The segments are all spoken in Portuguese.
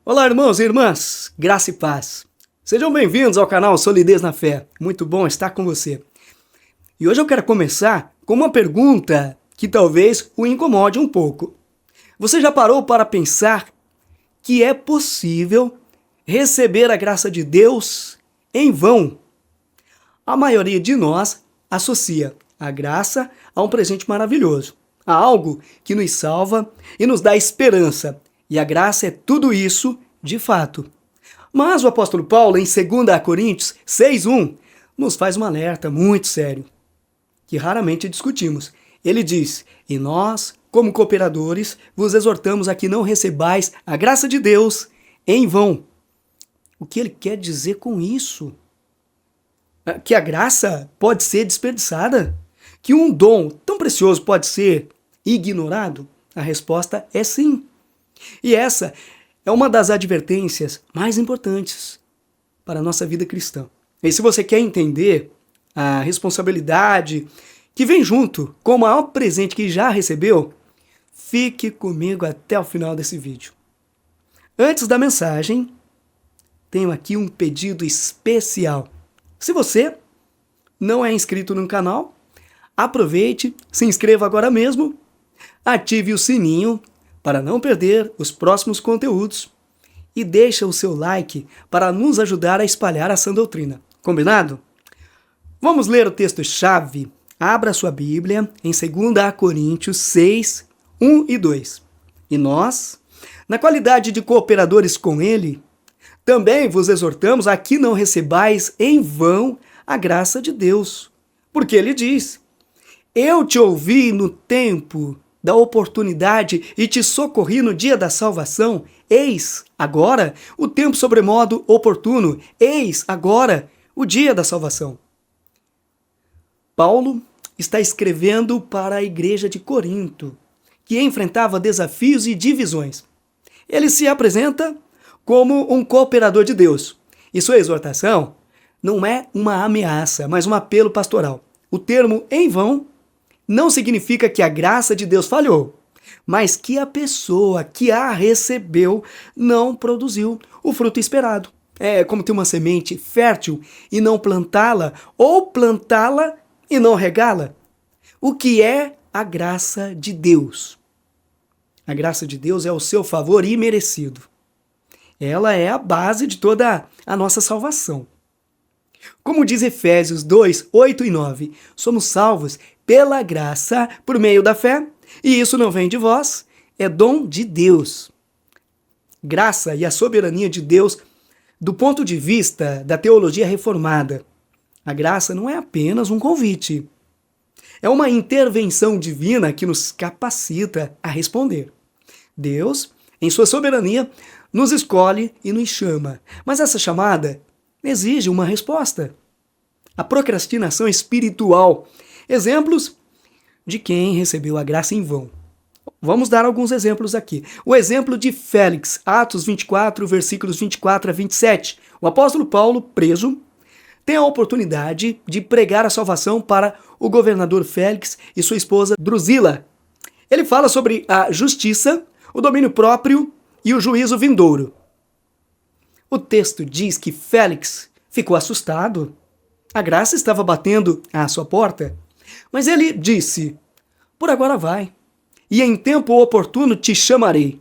Olá, irmãos e irmãs, graça e paz. Sejam bem-vindos ao canal Solidez na Fé. Muito bom estar com você. E hoje eu quero começar com uma pergunta que talvez o incomode um pouco. Você já parou para pensar que é possível receber a graça de Deus em vão? A maioria de nós associa a graça a um presente maravilhoso, a algo que nos salva e nos dá esperança. E a graça é tudo isso, de fato. Mas o apóstolo Paulo, em 2 Coríntios 6:1, nos faz um alerta muito sério, que raramente discutimos. Ele diz: "E nós, como cooperadores, vos exortamos a que não recebais a graça de Deus em vão." O que ele quer dizer com isso? Que a graça pode ser desperdiçada? Que um dom tão precioso pode ser ignorado? A resposta é sim. E essa é uma das advertências mais importantes para a nossa vida cristã. E se você quer entender a responsabilidade que vem junto com o maior presente que já recebeu, fique comigo até o final desse vídeo. Antes da mensagem, tenho aqui um pedido especial. Se você não é inscrito no canal, aproveite, se inscreva agora mesmo, ative o sininho para não perder os próximos conteúdos e deixa o seu like para nos ajudar a espalhar a sã doutrina. Combinado? Vamos ler o texto-chave. Abra sua Bíblia em 2 Coríntios 6, 1 e 2. E nós, na qualidade de cooperadores com ele, também vos exortamos a que não recebais em vão a graça de Deus. Porque ele diz: "Eu te ouvi no tempo da oportunidade e te socorri no dia da salvação. Eis agora o tempo sobremodo oportuno. Eis agora o dia da salvação." Paulo está escrevendo para a igreja de Corinto, que enfrentava desafios e divisões. Ele se apresenta como um cooperador de Deus. E sua exortação não é uma ameaça, mas um apelo pastoral. O termo "em vão" não significa que a graça de Deus falhou, mas que a pessoa que a recebeu não produziu o fruto esperado. É como ter uma semente fértil e não plantá-la, ou plantá-la e não regá-la. O que é a graça de Deus? A graça de Deus é o seu favor imerecido. Ela é a base de toda a nossa salvação. Como diz Efésios 2, 8 e 9, somos salvos pela graça por meio da fé, e isso não vem de vós, é dom de Deus. Graça e a soberania de Deus, do ponto de vista da teologia reformada, a graça não é apenas um convite, é uma intervenção divina que nos capacita a responder. Deus, em sua soberania, nos escolhe e nos chama, mas essa chamada exige uma resposta. A procrastinação espiritual. Exemplos de quem recebeu a graça em vão. Vamos dar alguns exemplos aqui. O exemplo de Félix, Atos 24, versículos 24 a 27. O apóstolo Paulo, preso, tem a oportunidade de pregar a salvação para o governador Félix e sua esposa Drusila. Ele fala sobre a justiça, o domínio próprio e o juízo vindouro. O texto diz que Félix ficou assustado. A graça estava batendo à sua porta. Mas ele disse: "Por agora vai, e em tempo oportuno te chamarei."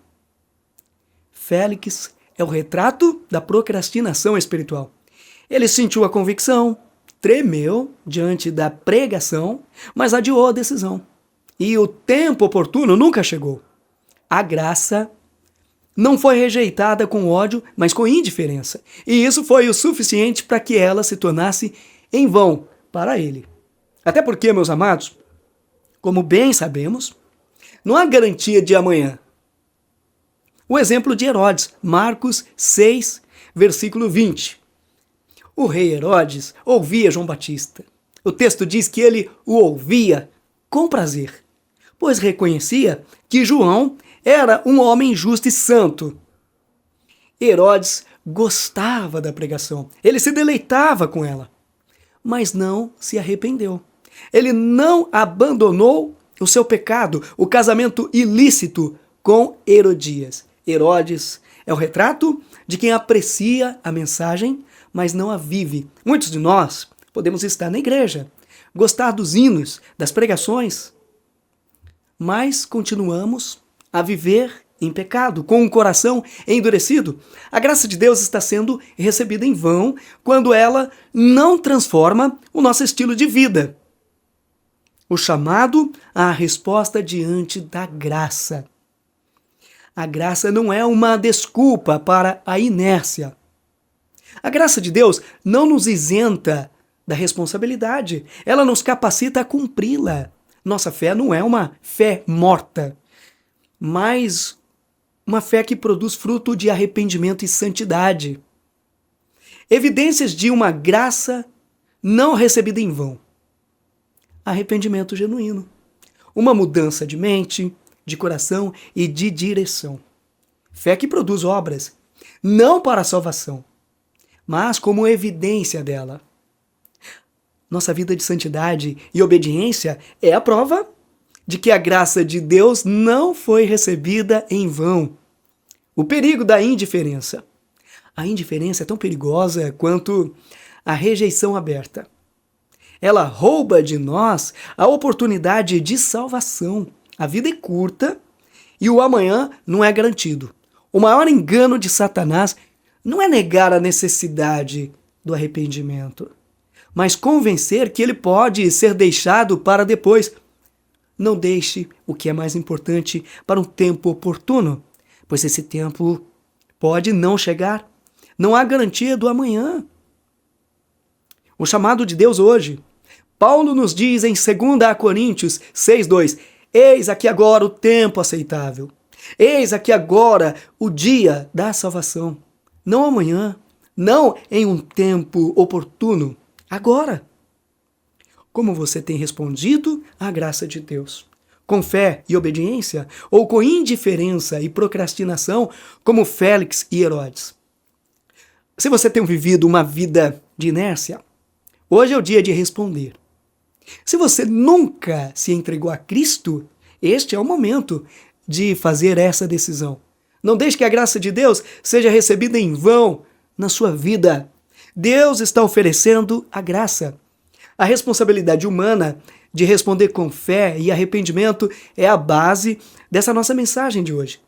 Félix é o retrato da procrastinação espiritual. Ele sentiu a convicção, tremeu diante da pregação, mas adiou a decisão. E o tempo oportuno nunca chegou. A graça não foi rejeitada com ódio, mas com indiferença. E isso foi o suficiente para que ela se tornasse em vão para ele. Até porque, meus amados, como bem sabemos, não há garantia de amanhã. O exemplo de Herodes, Marcos 6, versículo 20. O rei Herodes ouvia João Batista. O texto diz que ele o ouvia com prazer, pois reconhecia que João era um homem justo e santo. Herodes gostava da pregação, ele se deleitava com ela, mas não se arrependeu. Ele não abandonou o seu pecado, o casamento ilícito com Herodias. Herodes É o retrato de quem aprecia a mensagem, mas não a vive. Muitos de nós podemos estar na igreja, gostar dos hinos, das pregações, mas continuamos a viver em pecado, com um coração endurecido. A graça de Deus está sendo recebida em vão quando ela não transforma o nosso estilo de vida. O chamado à resposta diante da graça. A graça não é uma desculpa para a inércia. A graça de Deus não nos isenta da responsabilidade. Ela nos capacita a cumpri-la. Nossa fé não é uma fé morta, mas uma fé que produz fruto de arrependimento e santidade. Evidências de uma graça não recebida em vão. Arrependimento genuíno. Uma mudança de mente, de coração e de direção. Fé que produz obras, não para a salvação, mas como evidência dela. Nossa vida de santidade e obediência é a prova de que a graça de Deus não foi recebida em vão. O perigo da indiferença. A indiferença é tão perigosa quanto a rejeição aberta. Ela rouba de nós a oportunidade de salvação. A vida é curta e o amanhã não é garantido. O maior engano de Satanás não é negar a necessidade do arrependimento, mas convencer que ele pode ser deixado para depois. Não deixe o que é mais importante para um tempo oportuno, pois esse tempo pode não chegar. Não há garantia do amanhã. O chamado de Deus hoje. Paulo nos diz em 2 Coríntios 6:2, eis aqui agora o tempo aceitável. Eis aqui agora o dia da salvação. Não amanhã, não em um tempo oportuno, agora. Como você tem respondido à graça de Deus? Com fé e obediência ou com indiferença e procrastinação, como Félix e Herodes? Se você tem vivido uma vida de inércia, hoje é o dia de responder. Se você nunca se entregou a Cristo, este é o momento de fazer essa decisão. Não deixe que a graça de Deus seja recebida em vão na sua vida. Deus está oferecendo a graça. A responsabilidade humana de responder com fé e arrependimento é a base dessa nossa mensagem de hoje.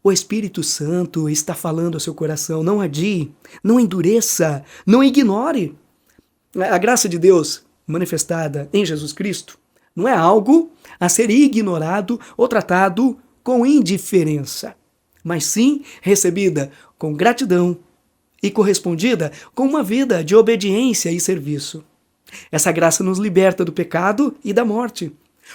O Espírito Santo está falando ao seu coração. Não adie, não endureça, não ignore. A graça de Deus manifestada em Jesus Cristo não é algo a ser ignorado ou tratado com indiferença, mas sim recebida com gratidão e correspondida com uma vida de obediência e serviço. Essa graça nos liberta do pecado e da morte,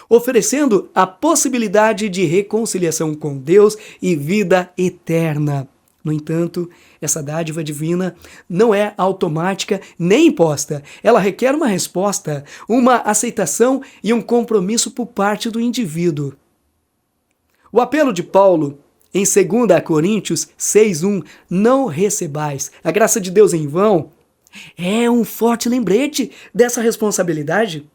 oferecendo a possibilidade de reconciliação com Deus e vida eterna. No entanto, essa dádiva divina não é automática nem imposta. Ela requer uma resposta, uma aceitação e um compromisso por parte do indivíduo. O apelo de Paulo em 2 Coríntios 6:1, não recebais a graça de Deus em vão, é um forte lembrete dessa responsabilidade.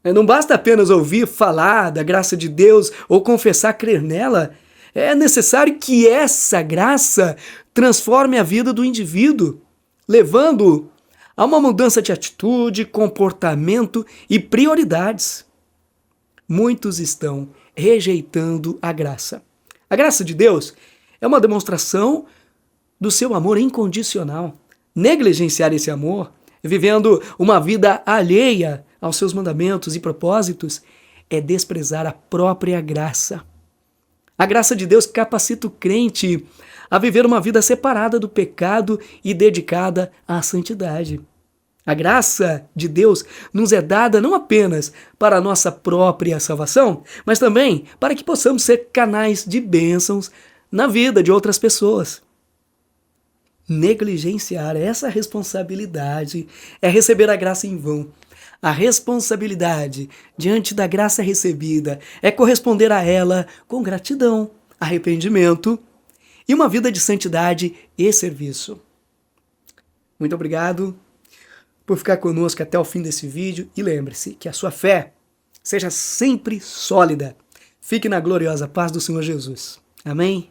Não basta apenas ouvir falar da graça de Deus ou confessar crer nela. É necessário que essa graça transforme a vida do indivíduo, levando-o a uma mudança de atitude, comportamento e prioridades. Muitos estão rejeitando a graça. A graça de Deus é uma demonstração do seu amor incondicional. Negligenciar esse amor, vivendo uma vida alheia aos seus mandamentos e propósitos, é desprezar a própria graça. A graça de Deus capacita o crente a viver uma vida separada do pecado e dedicada à santidade. A graça de Deus nos é dada não apenas para a nossa própria salvação, mas também para que possamos ser canais de bênçãos na vida de outras pessoas. Negligenciar essa responsabilidade é receber a graça em vão. A responsabilidade diante da graça recebida é corresponder a ela com gratidão, arrependimento e uma vida de santidade e serviço. Muito obrigado por ficar conosco até o fim desse vídeo e lembre-se que a sua fé seja sempre sólida. Fique na gloriosa paz do Senhor Jesus. Amém?